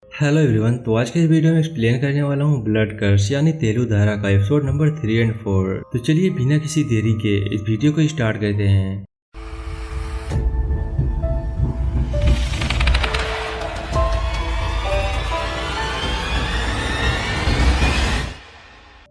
Hello everyone. तो आज के इस वीडियो में एक्सप्लेन करने वाला हूँ ब्लड कर्स यानी तेलुगु धारा का एपिसोड नंबर 3 एंड 4। तो चलिए बिना किसी देरी के इस वीडियो को स्टार्ट करते हैं।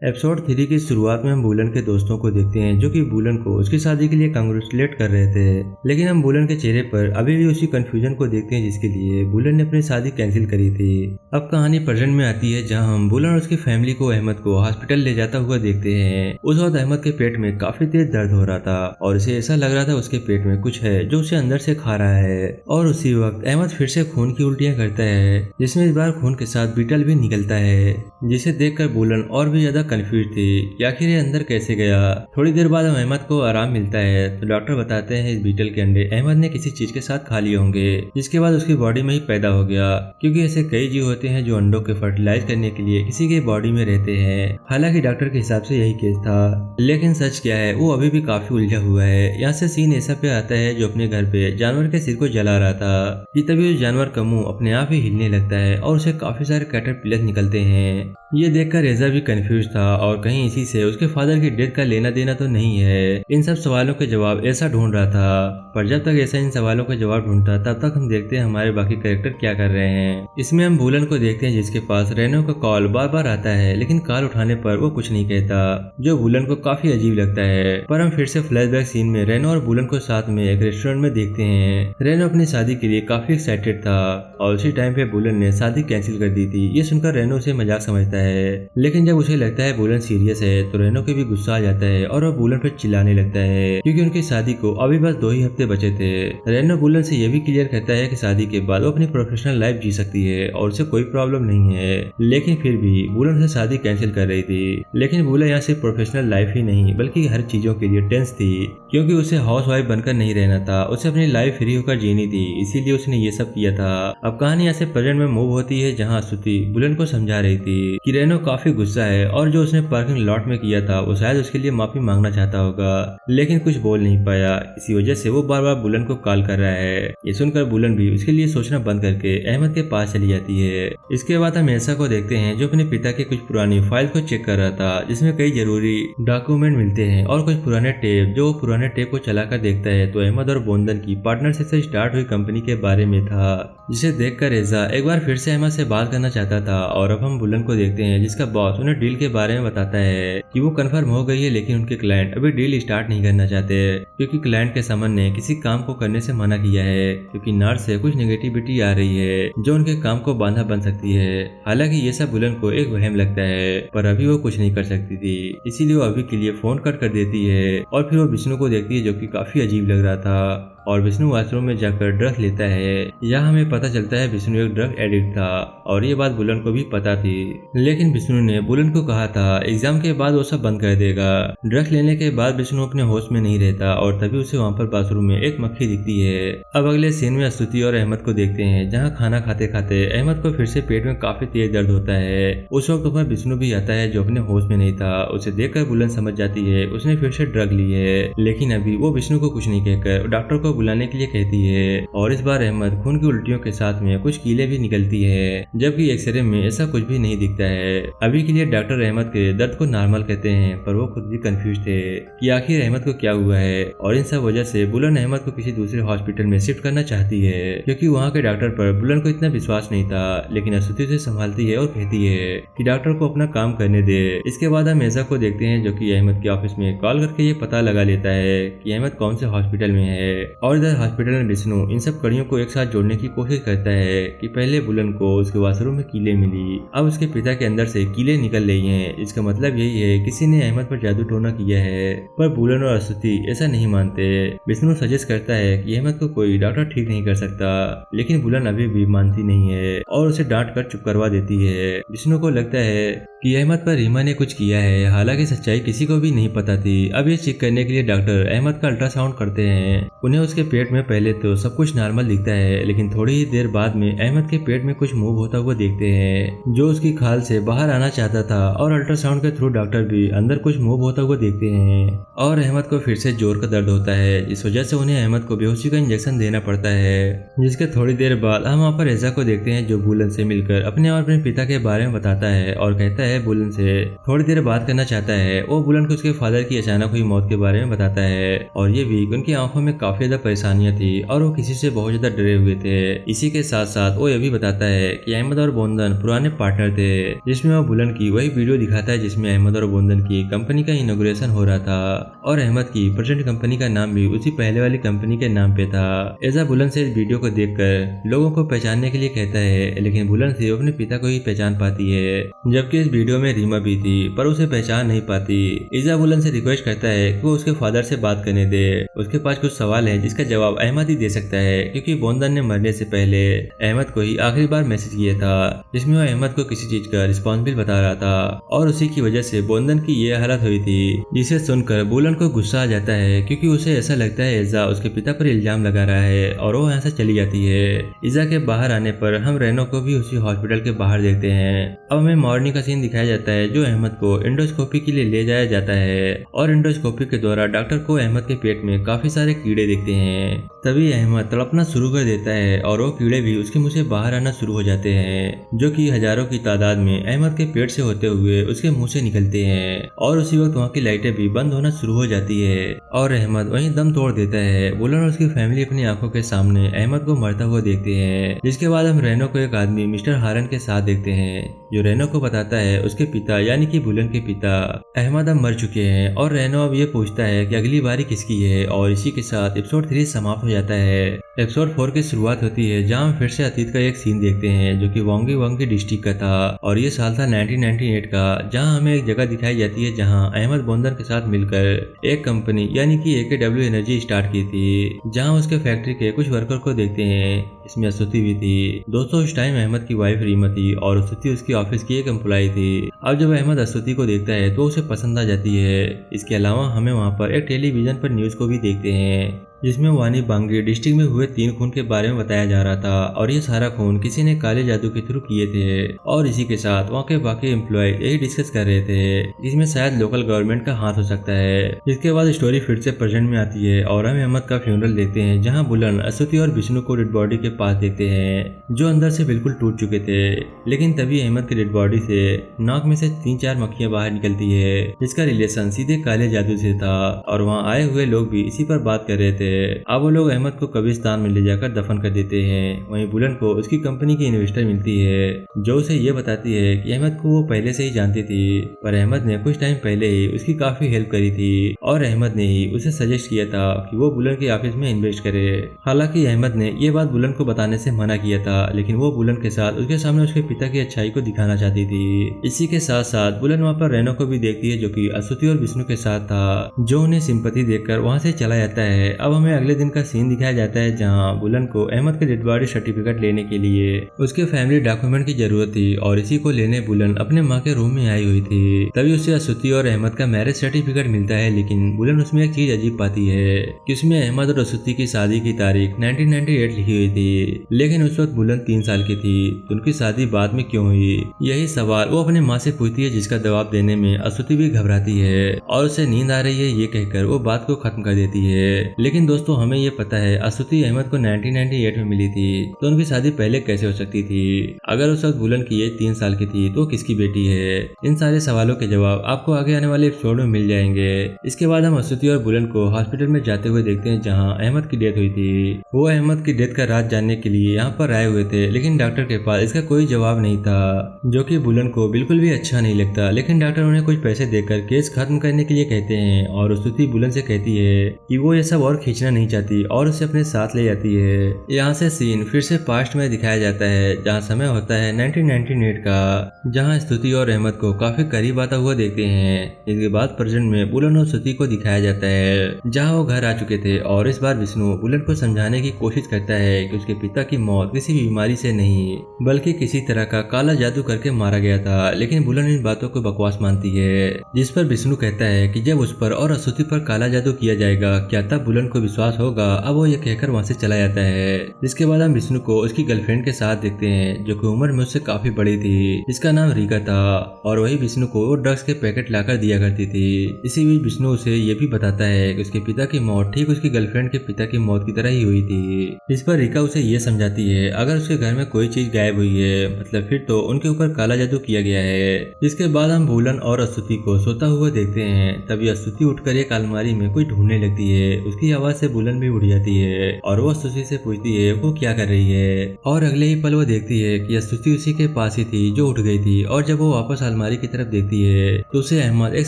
एपिसोड 3 की शुरुआत में हम बुलन के दोस्तों को देखते हैं जो कि बुलन को उसकी शादी के लिए कांग्रेचुलेट कर रहे थे, लेकिन हम बुलन के चेहरे पर अभी भी उसी कंफ्यूजन को देखते हैं जिसके लिए बुलन ने अपनी शादी कैंसिल करी थी। अब कहानी प्रेजेंट में आती है जहां हम बुलन और उसकी फैमिली को अहमद को हॉस्पिटल ले जाता हुआ देखते हैं। उस वक्त अहमद के पेट में काफी तेज दर्द हो रहा था और उसे ऐसा लग रहा था उसके पेट में कुछ है जो उसे अंदर से खा रहा है। और उसी वक्त अहमद फिर से खून की उल्टियां करता है, जिसमें इस बार खून के साथ बीटल भी निकलता है, जिसे देखकर बुलन और भी ज्यादा कंफ्यूज थी कि आखिर ये अंदर कैसे गया। थोड़ी देर बाद अहमद को आराम मिलता है तो डॉक्टर बताते हैं इस बीटल के अंडे अहमद ने किसी चीज के साथ खा लिए होंगे, जिसके बाद उसकी बॉडी में ही पैदा हो गया, क्योंकि ऐसे कई जीव होते हैं जो अंडों के फर्टिलाइज करने के लिए किसी के बॉडी में रहते हैं। हालांकि डॉक्टर के हिसाब से यही केस था, लेकिन सच क्या है वो अभी भी काफी उलझा हुआ है। यहाँ से सीन ऐसा पे आता है जो अपने घर पे जानवर के सिर को जला रहा था कि तभी उस जानवर का मुंह अपने आप ही हिलने लगता है और उसे काफी सारे कैटरपिलर निकलते हैं। ये देखकर रेजा भी कंफ्यूज था और कहीं इसी से उसके फादर की डेथ का लेना देना तो नहीं है। इन सब सवालों के जवाब ऐसा ढूंढ रहा था, पर जब तक ऐसा इन सवालों के जवाब ढूंढता तब तक हम देखते हैं हमारे बाकी कैरेक्टर क्या कर रहे हैं। इसमें हम बुलन को देखते हैं जिसके पास रेनो का कॉल बार बार आता है, लेकिन कॉल उठाने पर वो कुछ नहीं कहता, जो बुलन को काफी अजीब लगता है। पर हम फिर से फ्लैशबैक सीन में रेनो और बुलन को साथ में एक रेस्टोरेंट में देखते हैं। रेनो अपनी शादी के लिए काफी एक्साइटेड था और उसी टाइम पे बुलन ने शादी कैंसिल कर दी थी। ये सुनकर रेनो उसे मजाक समझता है, लेकिन जब उसे लगता है बुलन सीरियस है तो रेनो के भी गुस्सा आ जाता है और वो बुलन पर चिल्लाने लगता है, क्योंकि उनकी शादी को अभी बस 2 ही हफ्ते बचे थे। रेनो बुलन से यह भी क्लियर करता है कि शादी के बाद वो अपनी प्रोफेशनल लाइफ जी सकती है और उसे कोई प्रॉब्लम नहीं है, लेकिन फिर भी बुलन से शादी कैंसिल कर रही थी। लेकिन बुलन यहाँ सिर्फ प्रोफेशनल लाइफ ही नहीं बल्कि हर चीजों के लिए टेंस थी, क्योंकि उसे हाउस वाइफ बनकर नहीं रहना था, उसे अपनी लाइफ फ्री होकर जीनी थी, इसीलिए उसने ये सब किया था। अब कहानी यहाँ से प्रेजेंट में मूव होती है जहाँ स्तुति बुलन को समझा रही थी कि रेनो काफी गुस्सा है और जो उसने पार्किंग लॉट में किया था वो शायद उसके लिए माफी मांगना चाहता होगा, लेकिन कुछ बोल नहीं पाया। इसी वजह से वो बार बार बुलन को कॉल कर रहा है। ये सुनकर बुलन भी उसके लिए सोचना बंद करके अहमद के पास चली जाती है। इसके बाद हम ऐसा को देखते हैं जो अपने पिता के कुछ पुरानी फाइल को चेक कर रहा था, जिसमें कई जरूरी डॉक्यूमेंट मिलते हैं और कुछ पुराने टेप। जो पुराने टेप को चलाकर देखता है तो अहमद और बोंदन की पार्टनरशिप से स्टार्ट हुई कंपनी के बारे में था, जिसे देखकर रेजा एक बार फिर से अहमद से बात करना चाहता था। और अब हम बुलन को देखते हैं जिसका बॉस उन्हें डील के बारे में बताता है कि वो कंफर्म हो गई है, लेकिन उनके क्लाइंट अभी डील स्टार्ट नहीं करना चाहते, क्योंकि क्लाइंट के समन ने किसी काम को करने से मना किया है, क्योंकि नॉर्थ से कुछ नेगेटिविटी आ रही है जो उनके काम को बांधा बन सकती है। हालांकि ये सब बुलन को एक वहम लगता है, पर अभी वो कुछ नहीं कर सकती थी, इसीलिए वो अभी के लिए फोन कट कर देती है। और फिर वो विष्णु को देखती है जो कि काफी अजीब लग रहा था, और विष्णु वॉशरूम में जाकर ड्रग लेता है। यहाँ हमें पता चलता है विष्णु एक ड्रग एडिक्ट था और ये बात बुलन को भी पता थी, लेकिन विष्णु ने बुलन को कहा था एग्जाम के बाद वो सब बंद कर देगा। ड्रग लेने के बाद विष्णु अपने होश में नहीं रहता और तभी उसे वहाँ पर बाथरूम में एक मक्खी दिखती है। अब अगले सीन में स्तुति और अहमद को देखते हैं जहाँ खाना खाते खाते अहमद को फिर से पेट में काफी तेज दर्द होता है। उस वक्त वहाँ विष्णु भी आता है जो अपने होश में नहीं था। उसे देखकर बुलन समझ जाती है उसने फिर से ड्रग ली है, लेकिन अभी वो विष्णु को कुछ नहीं कहकर डॉक्टर को बुलाने के लिए कहती है। और इस बार अहमद खून की उल्टियों के साथ में कुछ कीलें भी निकलती है, जबकि एक्सरे में ऐसा कुछ भी नहीं दिखता है। अभी के लिए डॉक्टर अहमद के दर्द को नॉर्मल कहते हैं, पर वो खुद भी कंफ्यूज थे कि आखिर अहमद को क्या हुआ है। और इन सब वजह से बुलन अहमद को किसी दूसरे हॉस्पिटल में शिफ्ट करना चाहती है, क्योंकि वहाँ के डॉक्टर पर बुलन को इतना विश्वास नहीं था। लेकिन स्तुति उसे संभालती है और कहती है कि डॉक्टर को अपना काम करने दे। इसके बाद हम ऐसा को देखते हैं जो कि अहमद के ऑफिस में कॉल करके ये पता लगा लेता है कि अहमद कौन से हॉस्पिटल में है। और इधर हॉस्पिटल में विष्णु इन सब कड़ियों को एक साथ जोड़ने की कोशिश करता है कि पहले बुलन को उसके वॉशरूम में कीलें मिली, अब उसके पिता के अंदर से कीलें निकल रही हैं। इसका मतलब यही है किसी ने अहमद पर जादू टोना किया है, पर बुलन और स्तुति ऐसा नहीं मानते। विष्णु सजेस्ट करता है कि अहमद को कोई डॉक्टर ठीक नहीं कर सकता, लेकिन बुलन अभी भी मानती नहीं है और उसे डांट कर चुप करवा देती है। विष्णु को लगता है कि अहमद पर रीमा ने कुछ किया है, हालांकि सच्चाई किसी को भी नहीं पता थी। अब ये चेक करने के लिए डॉक्टर अहमद का अल्ट्रासाउंड करते हैं। उन्हें उसके पेट में पहले तो सब कुछ नॉर्मल दिखता है, लेकिन थोड़ी ही देर बाद में अहमद के पेट में कुछ मूव होता हुआ देखते हैं जो उसकी खाल से बाहर आना चाहता था, और अल्ट्रासाउंड के थ्रू डॉक्टर भी अंदर कुछ मूव होता हुआ देखते हैं और अहमद को फिर से जोर का दर्द होता है। इस वजह से उन्हें अहमद को बेहोशी का इंजेक्शन देना पड़ता है। जिसके थोड़ी देर बाद हम वहाँ पर एजा को देखते हैं जो बुलन से मिलकर अपने और अपने पिता के बारे में बताता है और कहता है बुलन से थोड़ी देर बात करना चाहता है। वो बुलन को उसके फादर की अचानक हुई मौत के बारे में बताता है और ये भी उनकी आंखों में काफी ज्यादा परेशानियां थी और वो किसी से बहुत ज्यादा डरे हुए थे। इसी के साथ साथ वो ये भी बताता है कि अहमद और बोंदन पुराने पार्टनर थे, जिसमें वो बुलन की वही वीडियो दिखाता है जिसमें अहमद और बोंदन की कंपनी का इनॉग्रेशन हो रहा था और अहमद की प्रेजेंट कंपनी का नाम भी उसी पहले वाली कंपनी के नाम पे था। एजा बुलन से इस वीडियो को देखकर लोगों को पहचानने के लिए कहता है, लेकिन बुलन सिर्फ अपने पिता को ही पहचान पाती है, जबकि इस वीडियो में रीमा भी थी पर उसे पहचान नहीं पाती। एजा बुलन से रिक्वेस्ट करता है कि वो उसके फादर से बात करने दे। उसके पास कुछ सवाल है जिसका जवाब अहमद ही दे सकता है, क्योंकि बोंदन ने मरने से पहले अहमद को ही आखिरी बार मैसेज किया था जिसमें वो अहमद को किसी चीज का रिस्पॉन्सिबल बता रहा था और उसी की वजह से बोंदन की ये हालत हुई थी। जिसे सुनकर बुलन को गुस्सा आ जाता है क्योंकि उसे ऐसा लगता है एजा उसके पिता पर इल्जाम लगा रहा है और वो यहाँ से चली जाती है। एजा के बाहर आने पर हम रेनो को भी उसी हॉस्पिटल के बाहर देखते हैं। अब हमें मॉर्निंग का सीन दिखाया जाता है जो अहमद को एंडोस्कोपी के लिए ले जाया जाता है और एंडोस्कोपी के द्वारा डॉक्टर को अहमद के पेट में काफी सारे कीड़े दिखते हैं। तभी अहमद तड़पना शुरू कर देता है और वो कीड़े भी उसके मुंह से बाहर आना शुरू हो जाते हैं, जो कि हजारों की तादाद में अहमद के पेट से होते हुए उसके मुंह से निकलते हैं और उसी वक्त वहाँ की लाइटें भी बंद होना शुरू हो जाती है और अहमद वहीं दम तोड़ देता है। बुलन और उसकी फैमिली अपनी आंखों के सामने अहमद को मरता हुआ देखते हैं। जिसके बाद हम रेनो को एक आदमी मिस्टर हारन के साथ देखते हैं जो रेनो को बताता है उसके पिता यानी कि बुलन के पिता अहमद अब मर चुके हैं और रेनो अब ये पूछता है कि अगली बारी किसकी है और इसी के साथ एपिसोड 3 समाप्त हो जाता है। एपिसोड 4 की शुरुआत होती है जहाँ हम फिर से अतीत का एक सीन देखते हैं जो कि वांगी डिस्ट्रिक्ट का था और ये साल था 1998 का, जहाँ हमें एक जगह दिखाई जाती है जहाँ अहमद बोंदन के साथ मिलकर एक कंपनी यानी कि AKW एनर्जी स्टार्ट की थी, जहाँ उसके फैक्ट्री के कुछ वर्कर को देखते हैं। इसमें अस्तुति भी थी। दोस्तों उस टाइम अहमद की वाइफ रीमा थी और अस्तुति उसकी ऑफिस की एक एम्प्लॉय थी। अब जब अहमद अस्तुति को देखता है तो उसे पसंद आ जाती है। इसके अलावा हमें वहाँ पर एक टेलीविजन पर न्यूज को भी देखते हैं जिसमें वानी बांगी डिस्ट्रिक्ट में हुए 3 खून के बारे में बताया जा रहा था और ये सारा खून किसी ने काले जादू के थ्रू किए थे और इसी के साथ वहाँ के बाकी एम्प्लॉय यही डिस्कस कर रहे थे जिसमें शायद लोकल गवर्नमेंट का हाथ हो सकता है। इसके बाद स्टोरी फिर से प्रेजेंट में आती है और हम अहमद का फ्यूनरल देखते हैं जहाँ बुलन अस्तुति और विष्णु को डेड बॉडी के पास देखते हैं जो अंदर से बिल्कुल टूट चुके थे। लेकिन तभी अहमद की डेड बॉडी से नाक में से 3-4 मक्खियां बाहर निकलती है जिसका रिलेशन सीधे काले जादू से था और वहाँ आए हुए लोग भी इसी पर बात कर रहे थे। अब वो लोग अहमद को कब्रिस्तान में ले जाकर दफन कर देते हैं। वहीं बुलन को उसकी कंपनी की इन्वेस्टर मिलती है जो उसे ये बताती है कि अहमद को वो पहले से ही जानती थी पर अहमद ने कुछ टाइम पहले ही उसकी काफी हेल्प करी थी और अहमद ने ही उसे सजेस्ट किया था कि वो बुलन के ऑफिस में इन्वेस्ट करे। हालांकि अहमद ने ये बात बुलन को बताने से मना किया था, लेकिन वो बुलन के साथ उसके सामने उसके पिता की अच्छाई को दिखाना चाहती थी। इसी के साथ साथ बुलन वहाँ पर रेनो को भी देखती है जो कि अस्तुति और विष्णु के साथ था, जो उन्हें सिंपैथी देखकर वहाँ से चला जाता है। अब हमें अगले दिन का सीन दिखाया जाता है जहाँ बुलन को अहमद के डेड बॉडी सर्टिफिकेट लेने के लिए उसके फैमिली डॉक्यूमेंट की जरूरत थी और इसी को लेने बुलन अपने माँ के रूम में आई हुई थी। तभी उसे अस्तुति और अहमद का मैरिज सर्टिफिकेट मिलता है, लेकिन बुलन उसमें एक चीज अजीब पाती है कि उसमें अहमद और अस्तुति की शादी की तारीख 1998 लिखी हुई थी, लेकिन उस वक्त बुलन 3 साल की थी तो उनकी शादी बाद में क्यों हुई, यही सवाल वो अपने माँ से पूछती है जिसका जवाब देने में अस्तुति भी घबराती है और उसे नींद आ रही है ये कहकर वो बात को खत्म कर देती है। लेकिन दोस्तों हमें ये पता है अस्तुति अहमद को 1998 में मिली थी तो उनकी शादी पहले कैसे हो सकती थी। अगर उस वक्त बुलन की एज 3 साल की थी तो किसकी बेटी है। इन सारे सवालों के जवाब आपको आगे आने वाले एपिसोड में मिल जाएंगे। इसके बाद हम अस्तुति और बुलन को हॉस्पिटल में जाते हुए देखते हैं जहाँ अहमद की डेथ हुई थी। वो अहमद की डेथ का राज जानने के लिए यहाँ पर आए हुए थे, लेकिन डॉक्टर के पास इसका कोई जवाब नहीं था, जो कि बुलन को बिल्कुल भी अच्छा नहीं लगता। लेकिन डॉक्टर उन्हें कुछ पैसे देकर केस खत्म करने के लिए कहते हैं और अस्तुति बुलन से कहती है कि वो ये सब और खींचना नहीं चाहती और उसे अपने साथ ले जाती है। यहाँ से सीन फिर से पास्ट में दिखाया जाता है जहाँ समय होता है 1998 का, जहाँ स्तुति और अहमद को काफी करीब आता हुआ देखते हैं। इसके बाद प्रेजेंट में बुलन और स्तुति को दिखाया जाता है जहाँ वो घर आ चुके थे और इस बार विष्णु बुलन को समझाने की कोशिश करता है कि उसके पिता की मौत किसी बीमारी से नहीं बल्कि किसी तरह का काला जादू करके मारा गया था, लेकिन बुलन इन बातों को बकवास मानती है। जिस पर विष्णु कहता है कि जब उस पर और स्तुति पर काला जादू किया जाएगा क्या तब बुलन को विश्वास होगा। अब वो ये कहकर वहाँ से चला जाता है। जिसके बाद हम विष्णु को उसकी गर्लफ्रेंड के साथ देखते हैं जो कि उम्र में उससे काफी बड़ी थी, जिसका नाम रीका था और वही विष्णु को वो ड्रग्स के पैकेट लाकर दिया करती थी। इसी बीच विष्णु उसे ये भी बताता है कि उसके पिता की मौत ठीक उसकी गर्लफ्रेंड के पिता की मौत की तरह ही हुई थी। इस पर रीका उसे ये समझाती है अगर उसके घर में कोई चीज गायब हुई है मतलब फिर तो उनके ऊपर काला जादू किया गया है। इसके बाद हम भूलन और स्तुति को सोता हुआ देखते हैं। तभी स्तुति उठकर एक अलमारी में कुछ ढूंढने लगती है। उसकी आवाज से भूलन भी उठ जाती है और वो स्तुति से पूछती है वो क्या कर रही है। और अगले ही पल वो देखती है कि स्तुति उसी के पास ही थी जो उठ गई थी। और जब वो वापस अलमारी की तरफ देखती है तो उसे अहमद एक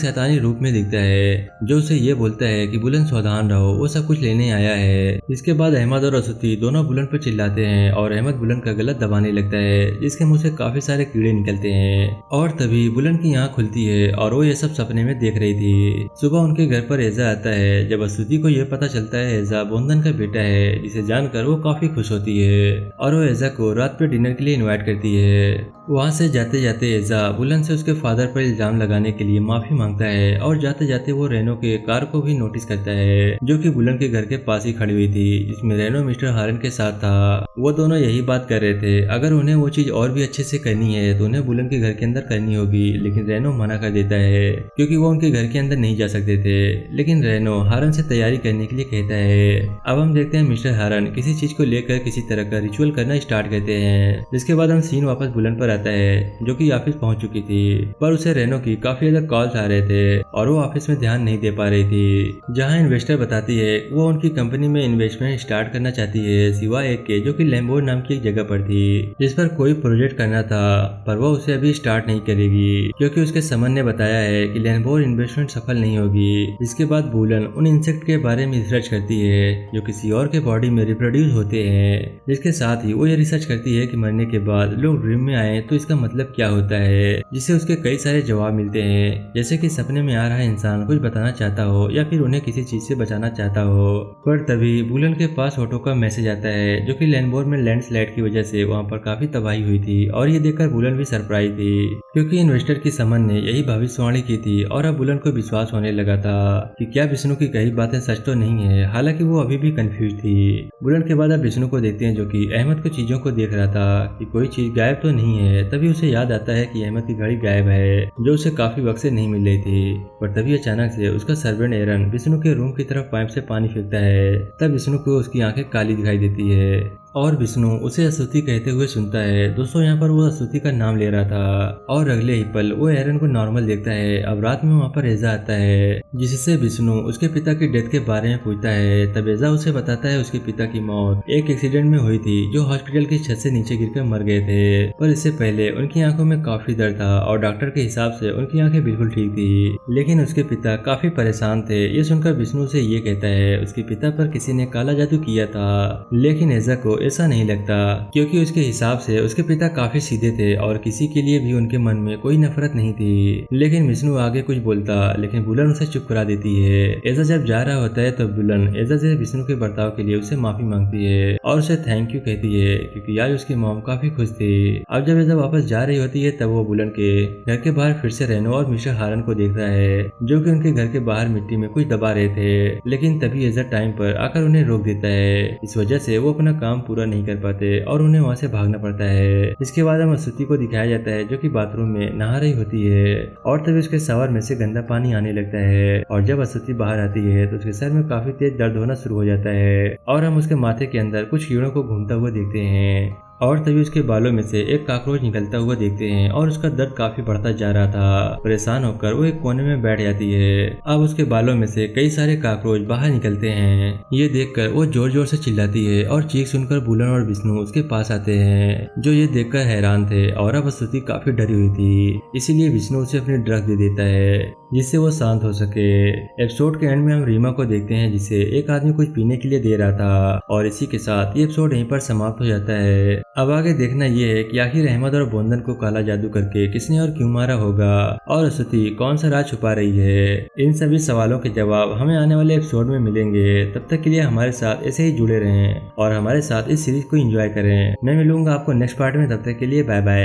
शैतानी रूप में दिखता है जो उसे ये बोलता है कि बुलंद सावधान रहो, वो सब कुछ लेने आया है। इसके बाद अहमद और स्तुति दोनों बुलंद पर चिल्लाते हैं और अहमद बुलंद का गला दबाने लगता है जिसके मुंह से काफी सारे कीड़े निकलते हैं। और तभी बुलंद की आंख खुलती है और वो ये सब सपने में देख रही थी। सुबह उनके घर पर एजा आता है। जब स्तुति को यह पता चलता है एजा बोंदन का बेटा है, जिसे जानकर वो काफी खुश होती है और वो एजा को रात पे डिनर के लिए इनवाइट करती है। वहाँ से जाते जाते एजा बुलंद से उसके फादर पर इल्जाम लगाने के लिए माफी मांगता है और जाते जाते वो रेनो के कार को भी नोटिस करता है जो कि बुलंद के घर के पास ही खड़ी हुई थी, जिसमें रेनो मिस्टर हारन के साथ था। वो दोनों यही बात कर रहे थे अगर उन्हें वो चीज और भी अच्छे से करनी है तो उन्हें बुलंद के घर के अंदर करनी होगी, लेकिन रेनो मना कर देता है क्योंकि वो उनके घर के अंदर नहीं जा सकते थे। लेकिन रेनो हारन से तैयारी करने के लिए कहता है। अब हम देखते हैं मिस्टर हारन किसी चीज को लेकर किसी तरह का रिचुअल करना स्टार्ट करते हैं। जिसके बाद हम सीन वापस बुलंद पर आता है जो कि ऑफिस पहुंच चुकी थी, पर उसे रेनो की काफी ज्यादा कॉल्स आ रहे थे और वो ऑफिस में ध्यान नहीं दे पा रही थी। जहां इन्वेस्टर बताती है वो उनकी कंपनी में इन्वेस्टमेंट स्टार्ट करना चाहती है सिवाय एक के जो कि लैम्बोर नाम की एक जगह पर थी, जिस पर कोई प्रोजेक्ट करना था पर वो उसे अभी स्टार्ट नहीं करेगी क्योंकि उसके समन ने बताया है कि लैम्बोर इन्वेस्टमेंट सफल नहीं होगी। जिसके बाद बुलन उन इंसेक्ट के बारे में रिसर्च करती है जो किसी और के बॉडी में रिप्रोड्यूस होते हैं। जिसके साथ ही वो ये रिसर्च करती है कि मरने के बाद लोग ड्रीम में आए तो इसका मतलब क्या होता है, जिससे उसके कई सारे जवाब मिलते हैं जैसे कि सपने में आ रहा इंसान कुछ बताना चाहता हो या फिर उन्हें किसी चीज से बचाना चाहता हो। पर तभी बुलन के पास ऑटो का मैसेज आता है जो कि लैंडबोर्ड में लैंडस्लाइड की वजह से वहाँ पर काफी तबाही हुई थी और ये देखकर बुलन भी सरप्राइज थी क्योंकि इन्वेस्टर की समन ने यही भविष्यवाणी की थी और अब बुलन को विश्वास होने लगा था कि क्या विष्णु की कही बातें सच तो नहीं है। हालांकि वो अभी भी कंफ्यूज थी। बुलन के बाद अब विष्णु को देखते हैं जो कि अहमद को चीजों को देख रहा था कि कोई चीज गायब तो नहीं है। तभी उसे याद आता है कि अहमद की घड़ी गायब है जो उसे काफी वक्त से नहीं मिल रही थी। पर तभी अचानक से उसका सर्वेंट एरन विष्णु के रूम की तरफ पाइप से पानी फेंकता है। तब विष्णु को उसकी आंखें काली दिखाई देती है और विष्णु उसे स्तुति कहते हुए सुनता है। दोस्तों यहाँ पर वो स्तुति का नाम ले रहा था और अगले ही पल वो एरन को नॉर्मल देखता है। अब रात में वहाँ पर एजा आता है जिससे विष्णु उसके पिता की डेथ के बारे में पूछता है। तब एजा उसे बताता है उसके पिता की मौत एक एक्सीडेंट में हुई थी जो हॉस्पिटल की छत से नीचे गिरकर मर गए थे, पर इससे पहले उनकी आंखों में काफी दर्द था और डॉक्टर के हिसाब से उनकी आंखें बिल्कुल ठीक थी, लेकिन उसके पिता काफी परेशान थे। ये सुनकर विष्णु से ये कहता है उसके पिता पर किसी ने काला जादू किया था, लेकिन एजा को ऐसा नहीं लगता क्योंकि उसके हिसाब से उसके पिता काफी सीधे थे और किसी के लिए भी उनके मन में कोई नफरत नहीं थी। लेकिन विष्णु आगे कुछ बोलता लेकिन बुलन उसे चुप करा देती है। एजा जब जा रहा होता है तो बुलन एजा से विष्णु के बर्ताव के लिए उसे माफी मांगती है और उसे थैंक यू कहती है क्योंकि आज उसकी मॉम काफी खुश थी। अब जब एजा वापस जा रही होती है तब वो बुलन के घर के बाहर फिर से रेनो और मिस्टर हारन को देखता है जो कि उनके घर के बाहर मिट्टी में कुछ दबा रहे थे, लेकिन तभी एजा टाइम पर आकर उन्हें रोक देता है। इस वजह से वो अपना काम पूरा नहीं कर पाते और उन्हें वहां से भागना पड़ता है। इसके बाद हम स्तुति को दिखाया जाता है जो कि बाथरूम में नहा रही होती है और तभी उसके शावर में से गंदा पानी आने लगता है और जब स्तुति बाहर आती है तो उसके सर में काफी तेज दर्द होना शुरू हो जाता है और हम उसके माथे के अंदर कुछ कीड़ों को घूमता हुआ देखते हैं और तभी उसके बालों में से एक कॉकरोच निकलता हुआ देखते हैं और उसका दर्द काफी बढ़ता जा रहा था। परेशान होकर वो एक कोने में बैठ जाती है। अब उसके बालों में से कई सारे कॉकरोच बाहर निकलते हैं। ये देखकर वो जोर जोर से चिल्लाती है और चीख सुनकर बुलन और विष्णु उसके पास आते हैं जो ये देखकर हैरान थे और अब स्तुति काफी डरी हुई थी, इसीलिए विष्णु उसे अपनी ड्रग दे देता है जिससे वो शांत हो सके। एपिसोड के एंड में हम रीमा को देखते हैं जिसे एक आदमी कुछ पीने के लिए दे रहा था और इसी के साथ ये एपिसोड यहीं पर समाप्त हो जाता है। अब आगे देखना ये है कि आखिर अहमद और बोंदन को काला जादू करके किसने और क्यों मारा होगा और स्तुति कौन सा राज छुपा रही है। इन सभी सवालों के जवाब हमें आने वाले एपिसोड में मिलेंगे। तब तक के लिए हमारे साथ ऐसे ही जुड़े रहें और हमारे साथ इस सीरीज को एंजॉय करें। मैं मिलूंगा आपको नेक्स्ट पार्ट में, तब तक के लिए बाय बाय।